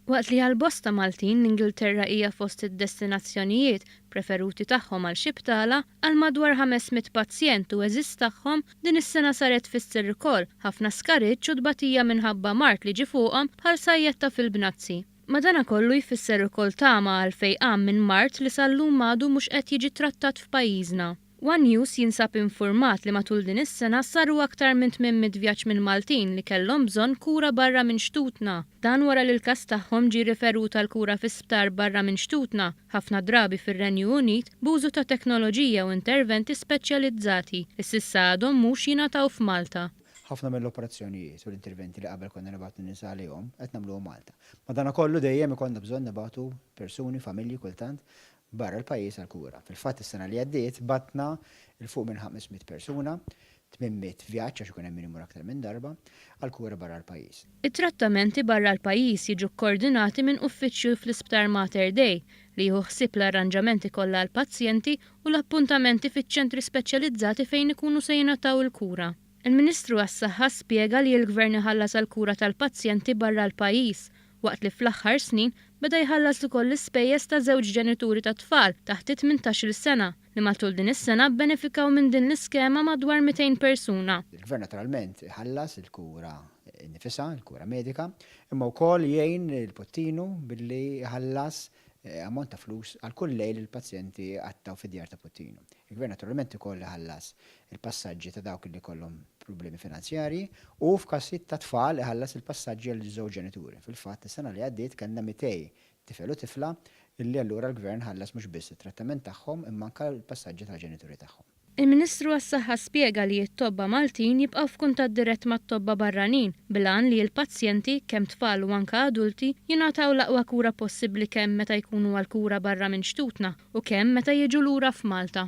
Waqt li għal-bosta Maltin l-Ingilterra hija fost id-destinazzjonijiet preferuti tagħhom għal xibtala, għal madwar 500 pazjent u eżiż tagħhom din is-sena saret tfisser ukoll ħafna skariġġ u tbatija minħabba mart li ġie fuqhom bħal sajjetta fil-bnazzi. Madankollu jfisser ukoll tama għal fejqan minn mart li sal-lum għadu mhux qed jiġi trattat f'pajjiżna. One News jinsab infurmat li matul din is-sena saru aktar minn 800 vjaġġ minn Maltin li kellhom bżonn kura barra minn xtutna. Dan wara li l-każ tagħhom ġie riferut għal kura fi-sptar barra minn xtutna, ħafna drabi fir-Renju Unit b'użu ta' teknoloġija u interventi speċjalizzati li s'issa għadhom mhux jingħataw f'Malta. Ħafna mill-operazzjonijiet u l-interventi li qabel konna nibgħatu nisa għalihom qed nagħmluhom Malta. Madankollu dejjem ikollna bżonn nibgħatu persuni, familji kultant barra l-pajjiż għall-kura. Fil-fatt is-sena li għaddiet batna il fuq minn 500 persuna, 800 vjaġġ għax ikun hemm min imur aktar minn darba għall-kura barra l-pajjiż. It-trattamenti barra l-pajjiż jiġu kkoordinati minn uffiċċju fl-Isptar Mater Dei li jieħu ħsieb l-arranġamenti kollha għall-pazjenti u l-appuntamenti fiċ-ċentri speċjalizzati fejn ikunu se jingħataw il-kura. Il-Ministru għas-Saħħa spjega li l-Gvern iħallas għall-kura tal-pazjenti barra l-pajjiż waqt li fl-aħħar snin beda jħallas ukoll l-ispejjeż ta' żewġ ġenituri ta' tfal taħt 18-il sena li matul din is-sena benefikaw minn din l-iskema madwar 200 persuna. Il-Gvern naturalment iħallas il-kura nifisha, il-kura medika, imma wkoll jgħin il-Pottinu billi iħallas ammont ta' flus għal kull lejl il-pazjenti għattaw fid-djar ta' Pottinu. Il-Gvern naturalment ukoll iħallas il-passaġġi ta' dawk li kollhom problemi finanzjarji u f'każijiet ta' tfal iħallas il-passaġġi għal żewġ ġenituri. Fil-fatt is-sena li għaddiet kellna 200 tifel u tifla illi allura l-Gvern ħallas mhux biss it-trattament tagħhom imma anke l-passaġġi tal-ġenituri tagħhom. Il-Ministru għas-Saħħa spjega li t-tobba Maltin jibqgħu f'kuntatt dirett mat-tobba barranin bilan li l-pazjenti kemm tfal u anke adulti jingħataw l-aqwa kura possibbli kemm meta jkunu għall kura barra minn xtutna u kemm meta jiġu lura f'Malta.